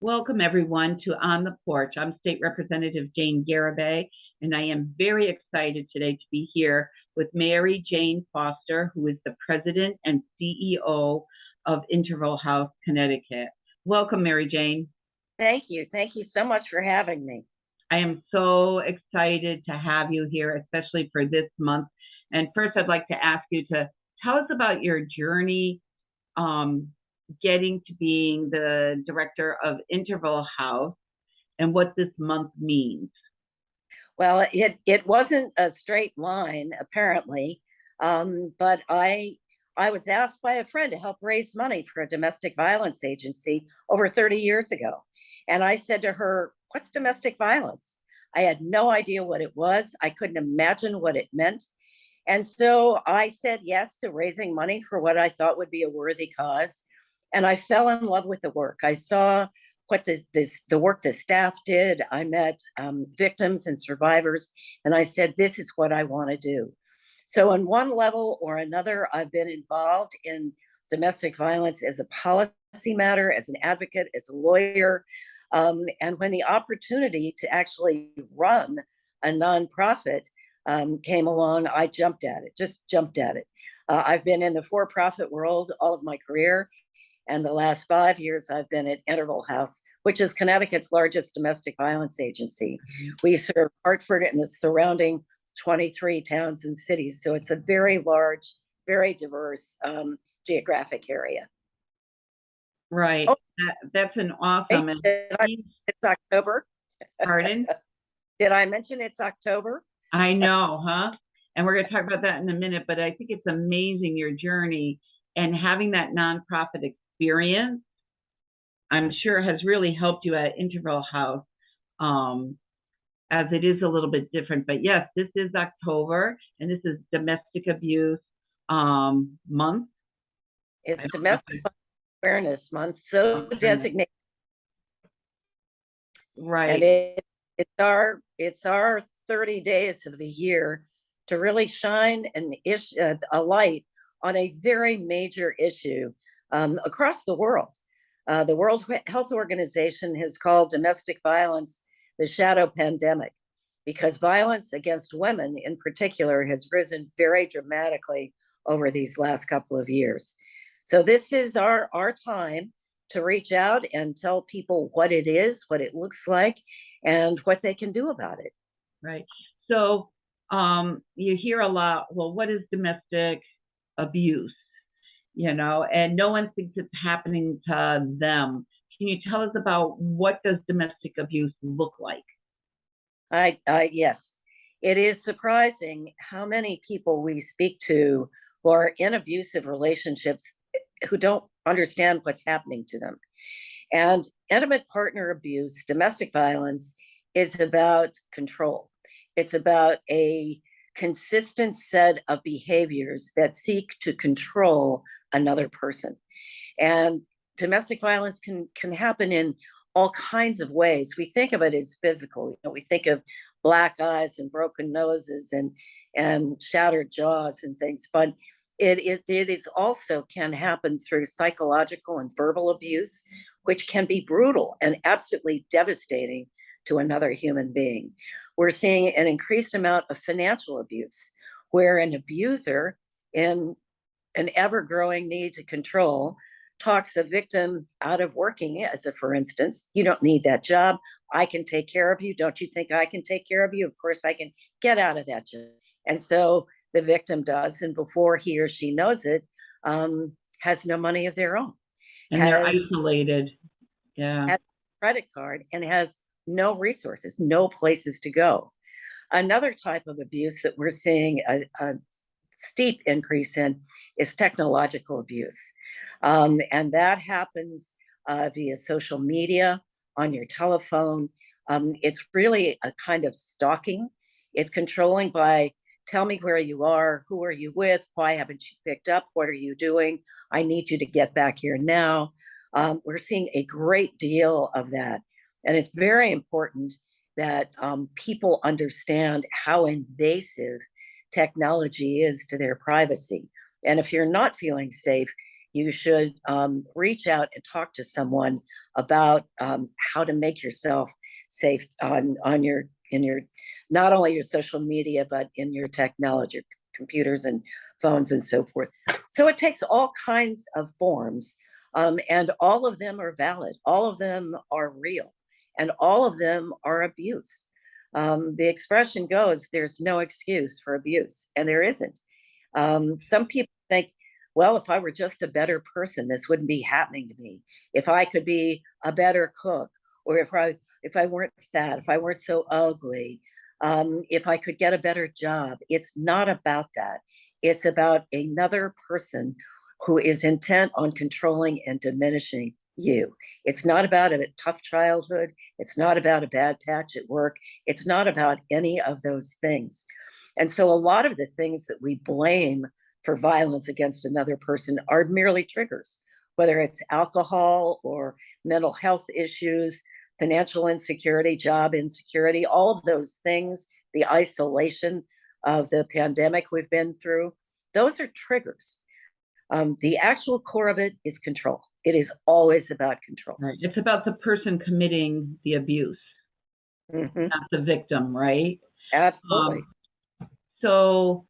Welcome, everyone, to On the Porch. I'm State Representative Jane Garibay, and I am very excited today to be here with Mary Jane Foster, who is the President and CEO of Interval House, Connecticut. Welcome, Mary Jane. Thank you. Thank you so much for having me. I am so excited to have you here, especially for this month. And first, I'd like to ask you to tell us about your journey getting to being the director of Interval House and what this month means. Well, it wasn't a straight line, apparently, but I was asked by a friend to help raise money for a domestic violence agency over 30 years ago. And I said to her, "What's domestic violence?" I had no idea what it was. I couldn't imagine what it meant. And so I said yes to raising money for what I thought would be a worthy cause. And I fell in love with the work. I saw what the work the staff did. I met victims and survivors, and I said, this is what I want to do. So on one level or another, I've been involved in domestic violence as a policy matter, as an advocate, as a lawyer. And when the opportunity to actually run a nonprofit came along, I jumped at it, just jumped at it. I've been in the for-profit world all of my career. And the last 5 years, I've been at Interval House, which is Connecticut's largest domestic violence agency. We serve Hartford and the surrounding 23 towns and cities. So it's a very large, very diverse geographic area. Right. Oh, that's an awesome. It's October. Pardon? Did I mention it's October? I know, huh? And we're going to talk about that in a minute, but I think it's amazing, your journey and having that nonprofit experience, I'm sure has really helped you at Interval House, as it is a little bit different. But yes, this is October, and this is Domestic Abuse Month. It's Domestic Awareness Month, so designated. Right. And it's our 30 days of the year to really shine a light on a very major issue across the world. The World Health Organization has called domestic violence the shadow pandemic, because violence against women in particular has risen very dramatically over these last couple of years. So this is our time to reach out and tell people what it is, what it looks like, and what they can do about it. Right. So you hear a lot, well, what is domestic abuse? And no one thinks it's happening to them. Can you tell us about what does domestic abuse look like? Yes, it is surprising how many people we speak to who are in abusive relationships who don't understand what's happening to them. And intimate partner abuse, domestic violence, is about control. It's about a consistent set of behaviors that seek to control another person. And domestic violence can happen in all kinds of ways. We think of it as physical. We think of black eyes and broken noses and shattered jaws and things, but it is also can happen through psychological and verbal abuse, which can be brutal and absolutely devastating to another human being. We're seeing an increased amount of financial abuse, where an abuser, in an ever-growing need to control, talks a victim out of working, as a for instance, you don't need that job. I can take care of you. Don't you think I can take care of you? Of course I can. Get out of that job. And so the victim does, and before he or she knows it, has no money of their own. And they're isolated. Yeah. Has a credit card and has no resources, no places to go. Another type of abuse that we're seeing a steep increase in is technological abuse. And that happens via social media, on your telephone. It's really a kind of stalking. It's controlling by, tell me where you are, who are you with, why haven't you picked up, what are you doing, I need you to get back here now. We're seeing a great deal of that. And it's very important that people understand how invasive technology is to their privacy. And if you're not feeling safe, you should reach out and talk to someone about how to make yourself safe on your in your not only your social media but in your technology, computers and phones and so forth. So it takes all kinds of forms, and all of them are valid. All of them are real, and all of them are abuse. The expression goes, "There's no excuse for abuse," and there isn't. Some people think, well, if I were just a better person, this wouldn't be happening to me. If I could be a better cook, or if I weren't fat, if I weren't so ugly, if I could get a better job. It's not about that. It's about another person who is intent on controlling and diminishing you. It's not about a tough childhood. It's not about a bad patch at work. It's not about any of those things. And so a lot of the things that we blame for violence against another person are merely triggers, whether it's alcohol or mental health issues, financial insecurity, job insecurity, all of those things, the isolation of the pandemic we've been through, those are triggers. The actual core of it is control. It is always about control. Right. It's about the person committing the abuse, not the victim, right? Absolutely. So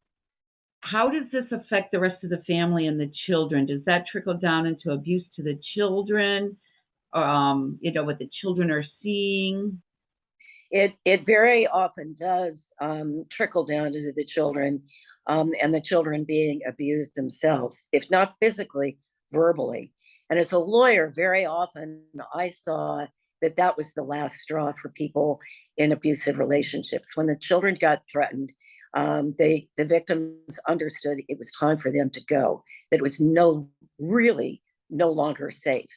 how does this affect the rest of the family and the children? Does that trickle down into abuse to the children? What the children are seeing? It very often does trickle down to the children, and the children being abused themselves, if not physically, verbally. And as a lawyer, very often I saw that that was the last straw for people in abusive relationships. When the children got threatened, the victims understood it was time for them to go, that it was really no longer safe.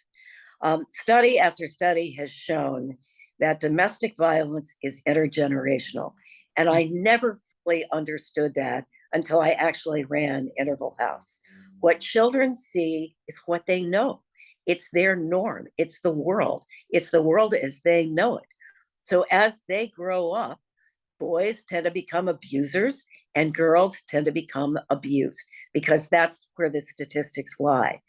Study after study has shown that domestic violence is intergenerational. And I never fully understood that until I actually ran Interval House. What children see is what they know. It's their norm. It's the world. It's the world as they know it. So as they grow up, boys tend to become abusers and girls tend to become abused, because that's where the statistics lie.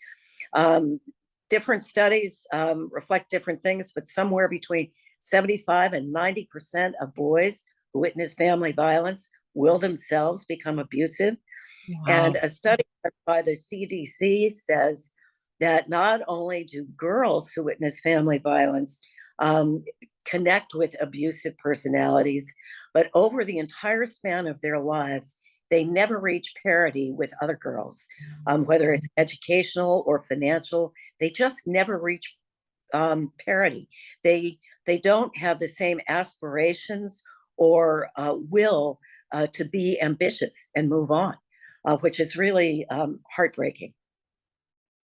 Different studies reflect different things, but somewhere between 75 and 90% of boys who witness family violence will themselves become abusive. Wow. And a study by the CDC says that not only do girls who witness family violence connect with abusive personalities, but over the entire span of their lives, they never reach parity with other girls, whether it's educational or financial. They just never reach parity. They don't have the same aspirations or will to be ambitious and move on, which is really heartbreaking.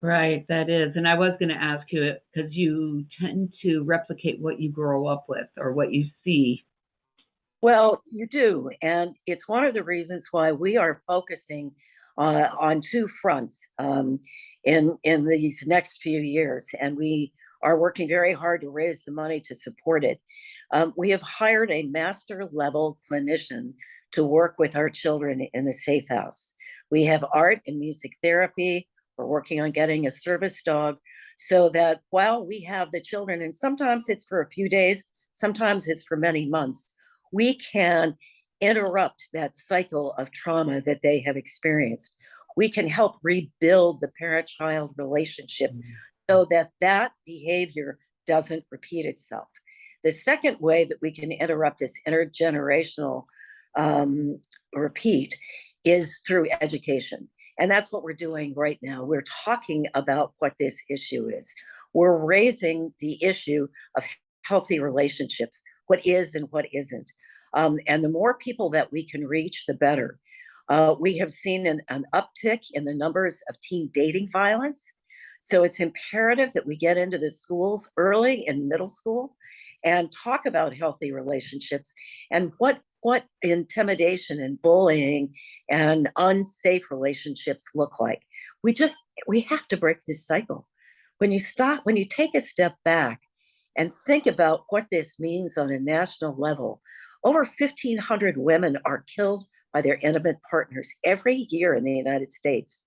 Right, that is. And I was going to ask you, because you tend to replicate what you grow up with or what you see. Well, you do. And it's one of the reasons why we are focusing on two fronts in these next few years. And we are working very hard to raise the money to support it. We have hired a master level clinician to work with our children in the Safe House. We have art and music therapy. We're working on getting a service dog so that while we have the children, and sometimes it's for a few days, sometimes it's for many months, we can interrupt that cycle of trauma that they have experienced. We can help rebuild the parent-child relationship so that that behavior doesn't repeat itself. The second way that we can interrupt this intergenerational repeat is through education. And that's what we're doing right now. We're talking about what this issue is. We're raising the issue of healthy relationships, what is and what isn't. And the more people that we can reach, the better. We have seen an uptick in the numbers of teen dating violence. So it's imperative that we get into the schools early in middle school and talk about healthy relationships and what intimidation and bullying and unsafe relationships look like. We have to break this cycle. When you take a step back and think about what this means on a national level, over 1,500 women are killed by their intimate partners every year in the United States.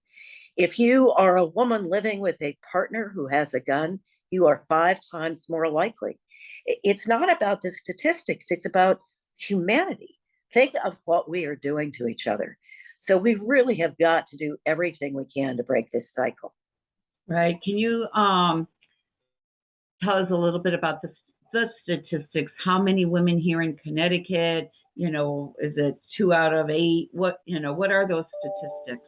If you are a woman living with a partner who has a gun, you are 5 times more likely. It's not about the statistics, it's about humanity. Think of what we are doing to each other. So we really have got to do everything we can to break this cycle. Right. Can you tell us a little bit about the statistics? How many women here in Connecticut? You know, is it 2 out of 8? What are those statistics?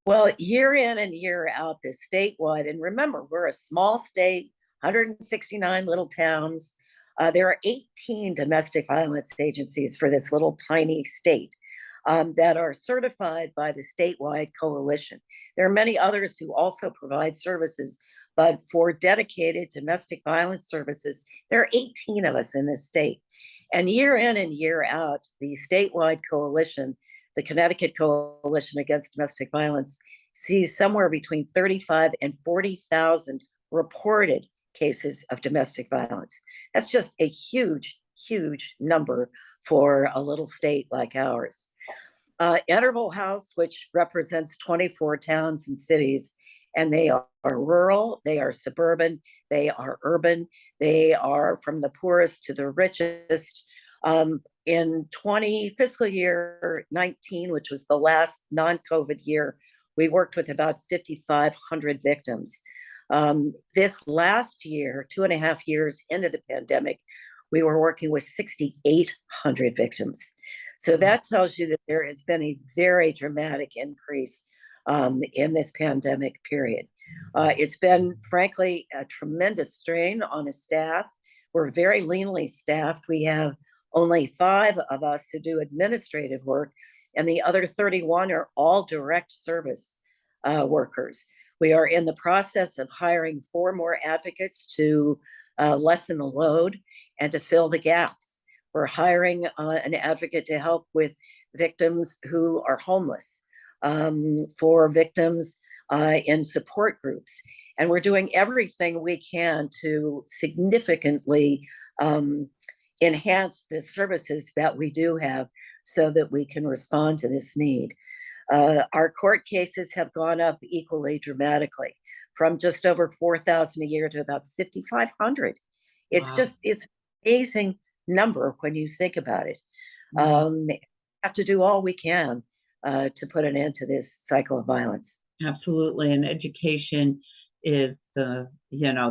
Well, year in and year out, this statewide, and remember, we're a small state, 169 little towns. There are 18 domestic violence agencies for this little tiny state that are certified by the statewide coalition. There are many others who also provide services, but for dedicated domestic violence services, there are 18 of us in this state. And year in and year out, the statewide coalition, the Connecticut Coalition Against Domestic Violence, sees somewhere between 35 and 40,000 reported cases of domestic violence. That's just a huge, huge number for a little state like ours. Interval House, which represents 24 towns and cities, and they are rural, they are suburban, they are urban, they are from the poorest to the richest. In fiscal year 19, which was the last non-COVID year, we worked with about 5,500 victims. This last year, 2.5 years into the pandemic, we were working with 6,800 victims. So that tells you that there has been a very dramatic increase in this pandemic period. It's been, frankly, a tremendous strain on a staff. We're very leanly staffed. We have only 5 of us who do administrative work, and the other 31 are all direct service workers. We are in the process of hiring 4 more advocates to lessen the load and to fill the gaps. We're hiring an advocate to help with victims who are homeless, for victims in support groups. And we're doing everything we can to significantly enhance the services that we do have so that we can respond to this need. Our court cases have gone up equally dramatically, from just over 4,000 a year to about 5,500. It's Wow. just, it's an amazing number when you think about it. Mhm. We have to do all we can to put an end to this cycle of violence. Absolutely. And education is the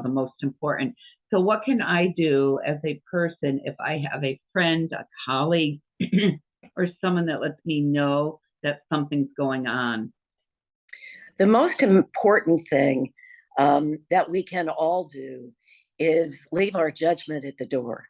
most important. So what can I do as a person if I have a friend, a colleague, or someone that lets me know that something's going on? The most important thing that we can all do is leave our judgment at the door.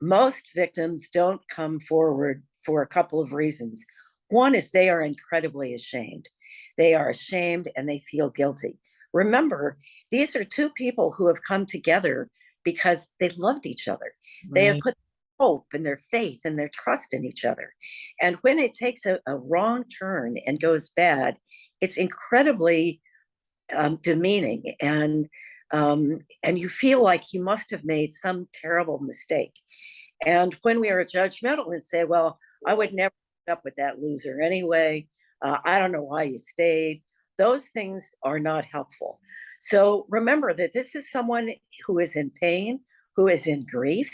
Most victims don't come forward for a couple of reasons. One is they are incredibly ashamed. They are ashamed and they feel guilty. Remember, these are 2 people who have come together because they loved each other. They have Right. put hope and their faith and their trust in each other. And when it takes a wrong turn and goes bad, it's incredibly demeaning, and you feel like you must have made some terrible mistake. And when we are judgmental and say, well, I would never put up with that loser anyway, I don't know why you stayed, those things are not helpful. So remember that this is someone who is in pain, who is in grief,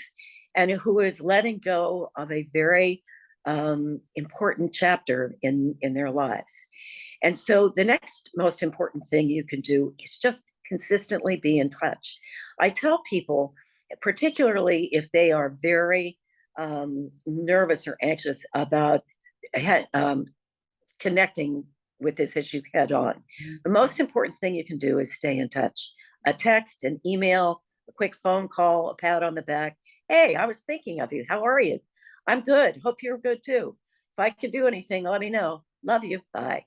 and who is letting go of a very important chapter in their lives. And so the next most important thing you can do is just consistently be in touch. I tell people, particularly if they are very nervous or anxious about connecting with this issue head on, the most important thing you can do is stay in touch. A text, an email, a quick phone call, a pat on the back. Hey, I was thinking of you. How are you? I'm good. Hope you're good too. If I could do anything, let me know. Love you. Bye.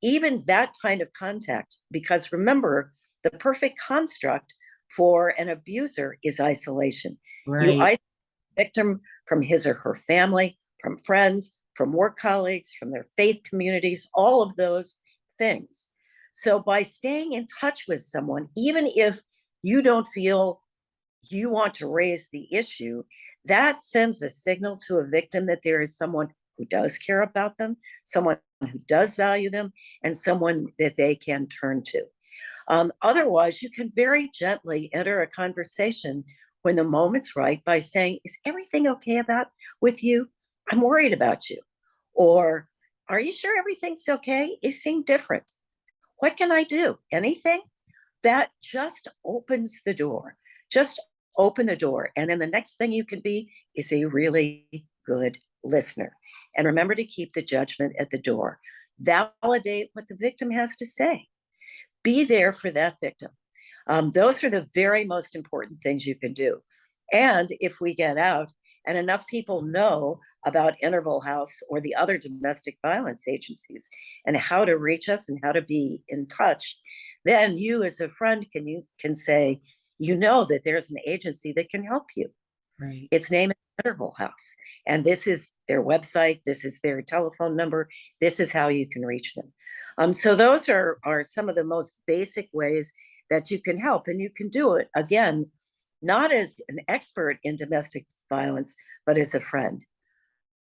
Even that kind of contact, because remember, the perfect construct for an abuser is isolation. You Right. isolate the victim from his or her family, from friends, from work colleagues, from their faith communities, all of those things. So by staying in touch with someone, even if you don't feel you want to raise the issue, that sends a signal to a victim that there is someone who does care about them, someone who does value them and someone that they can turn to. Otherwise, you can very gently enter a conversation when the moment's right by saying, "Is everything okay about with you? I'm worried about you." Or, "Are you sure everything's okay? You seem different. What can I do? Anything?" That just opens the door. Just open the door. And then the next thing you can be is a really good listener. And remember to keep the judgment at the door. Validate what the victim has to say. Be there for that victim. Those are the very most important things you can do. And if we get out and enough people know about Interval House or the other domestic violence agencies and how to reach us and how to be in touch, then you as a friend can say, you know that there's an agency that can help you. Right. Its name is Interval House. And this is their website. This is their telephone number. This is how you can reach them. So those are some of the most basic ways that you can help. And you can do it, again, not as an expert in domestic violence, but as a friend.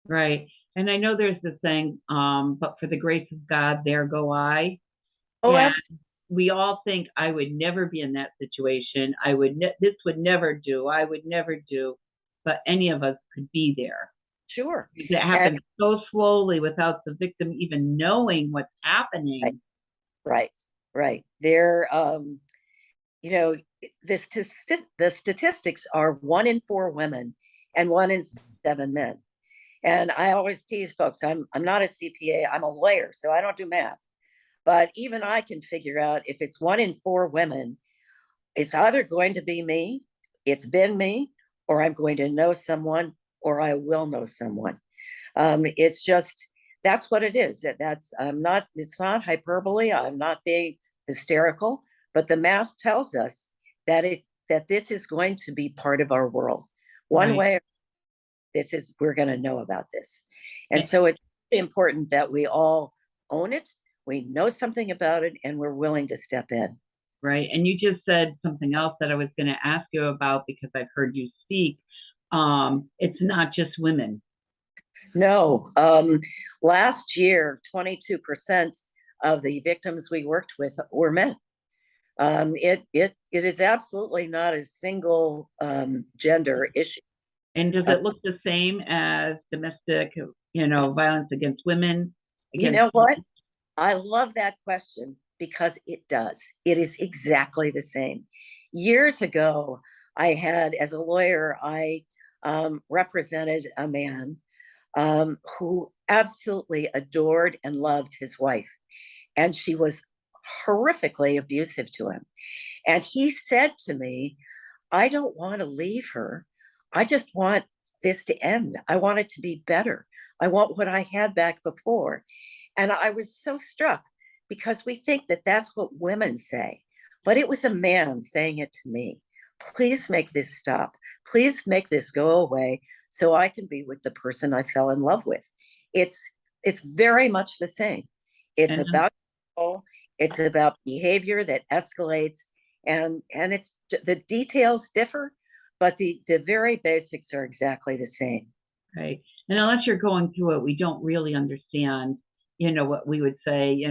Right. And I know there's the saying, but for the grace of God, there go I. Oh, And absolutely. we all think I would never be in that situation. This would never do. I would never do. But any of us could be there. Sure. It And happens so slowly without the victim even knowing what's right, happening. right, right. They're, you know, the statistics are 1 in 4 women and 1 in 7 men. And I always tease folks, I'm not a CPA, I'm a lawyer, so I don't do math. But even I can figure out if it's 1 in 4 women, it's either going to be me, it's been me, or I'm going to know someone, or I will know someone. It's just that's what it is. That's I'm not. It's not hyperbole. I'm not being hysterical, but the math tells us that this is going to be part of our world. One Right. way, we're going to know about this, and so it's important that we all own it. We know something about it, and we're willing to step in. Right. And you just said something else that I was going to ask you about because I've heard you speak. It's not just women. No, last year, 22% of the victims we worked with were men. It is absolutely not a single gender issue. And does Uh, it look the same as domestic, violence against women, you against know what? I love that question because it does. It is exactly the same. Years ago, as a lawyer, I represented a man who absolutely adored and loved his wife. And she was horrifically abusive to him. And he said to me, "I don't want to leave her. I just want this to end. I want it to be better. I want what I had back before." And I was so struck because we think that that's what women say. But it was a man saying it to me. "Please make this stop. Please make this go away so I can be with the person I fell in love with." It's it's very much the same. It's and about control, it's about behavior that escalates, and it's the details differ, but the very basics are exactly the same. right. And unless you're going through it, we don't really understand, what we would say,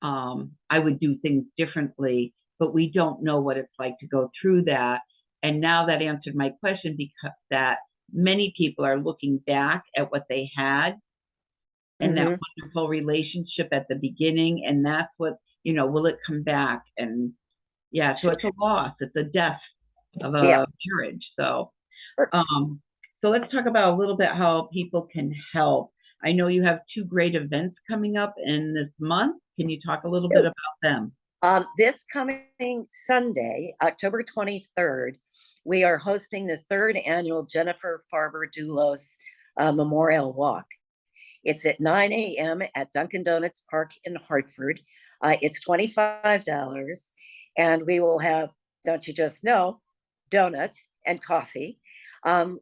I would do things differently, but we don't know what it's like to go through that. And now that answered my question because that many people are looking back at what they had and that Mm-hmm. wonderful relationship at the beginning. And that's what, will it come back? And yeah, so Sure. it's a loss, it's a death of Yeah. a marriage. So, Sure. um, so let's talk about a little bit how people can help. I know you have two great events coming up in this month. Can you talk a little bit about them? This coming Sunday, October 23rd, we are hosting the third annual Jennifer Farber Dulos Memorial Walk. It's at 9 a.m. at Dunkin' Donuts Park in Hartford. It's $25, and we will have, don't you just know, donuts and coffee.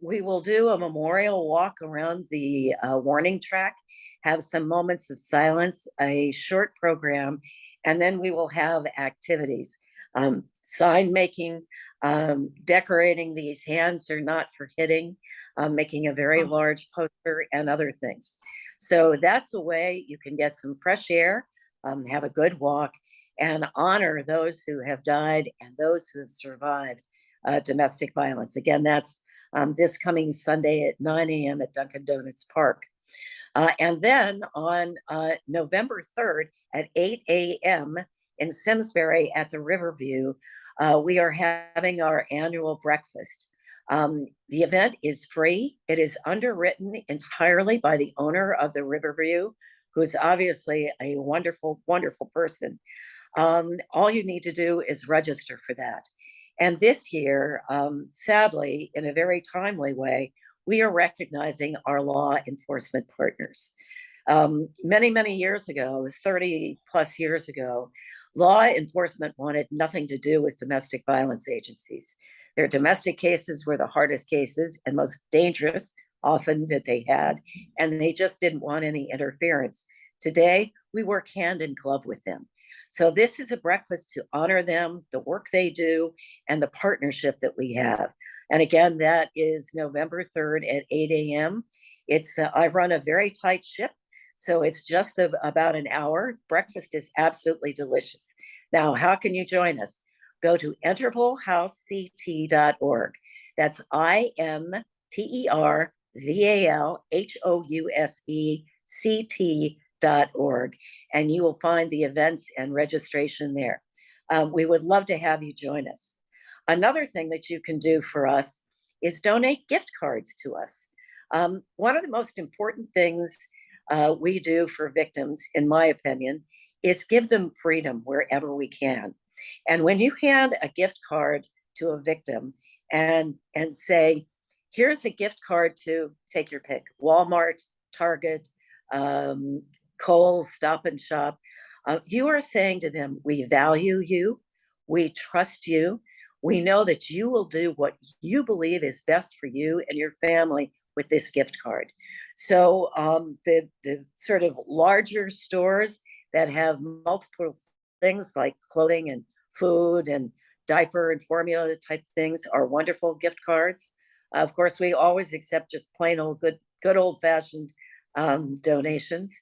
We will do a memorial walk around the warning track, have some moments of silence, a short program, and then we will have activities, sign making, decorating these hands are not for hitting, making a very large poster, and other things. So that's a way you can get some fresh air, have a good walk, and honor those who have died and those who have survived domestic violence. Again, that's this coming Sunday at 9 a.m. at Dunkin' Donuts Park. And then on November 3rd at 8 a.m. in Simsbury at the Riverview, we are having our annual breakfast. The event is free. It is underwritten entirely by the owner of the Riverview, who's obviously a wonderful, wonderful person. All you need to do is register for that. And this year, sadly, in a very timely way, we are recognizing our law enforcement partners. Many, many years ago, 30 plus years ago, law enforcement wanted nothing to do with domestic violence agencies. Their domestic cases were the hardest cases and most dangerous, often, that they had, and they just didn't want any interference. Today, we work hand in glove with them. So this is a breakfast to honor them, the work they do, and the partnership that we have. And again, that is November 3rd at 8 a.m. It's I run a very tight ship, so it's just about an hour. Breakfast is absolutely delicious. Now, how can you join us? Go to intervalhousect.org. That's intervalhousect.org, and you will find the events and registration there. We would love to have you join us. Another thing that you can do for us is donate gift cards to us. One of the most important things we do for victims, in my opinion, is give them freedom wherever we can. And when you hand a gift card to a victim and say, here's a gift card to, take your pick, Walmart, Target, Kohl's, Stop and Shop, you are saying to them, we value you, we trust you, we know that you will do what you believe is best for you and your family with this gift card. So the sort of larger stores that have multiple things like clothing and food and diaper and formula type things are wonderful gift cards. Of course, we always accept just plain old good old fashioned donations.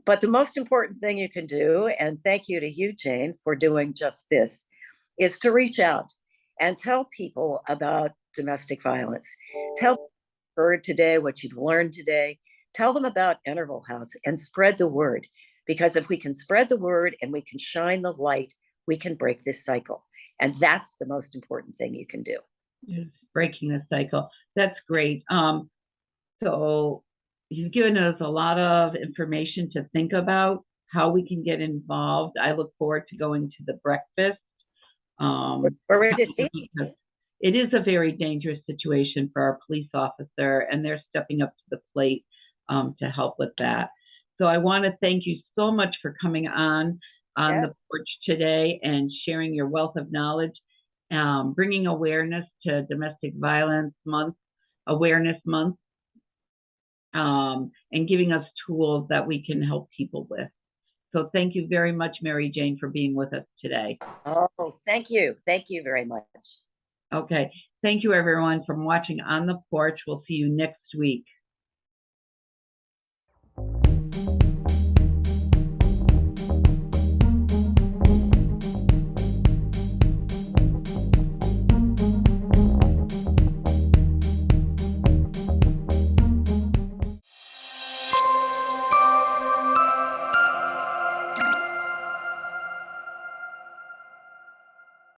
But the most important thing you can do, and thank you to you, Jane, for doing just this, is to reach out and tell people about domestic violence. Tell them what you heard today, what you've learned today. Tell them about Interval House and spread the word. Because if we can spread the word and we can shine the light, we can break this cycle. And that's the most important thing you can do. Yes, breaking the cycle. That's great. So you've given us a lot of information to think about how we can get involved. I look forward to going to the breakfast. We're to see. It is a very dangerous situation for our police officer, and they're stepping up to the plate to help with that. So I want to thank you so much for coming on the porch today and sharing your wealth of knowledge, bringing awareness to Domestic Violence Month, Awareness Month, and giving us tools that we can help people with. So thank you very much, Mary Jane, for being with us today. Oh, thank you. Thank you very much. Okay. Thank you, everyone, for watching On the Porch. We'll see you next week.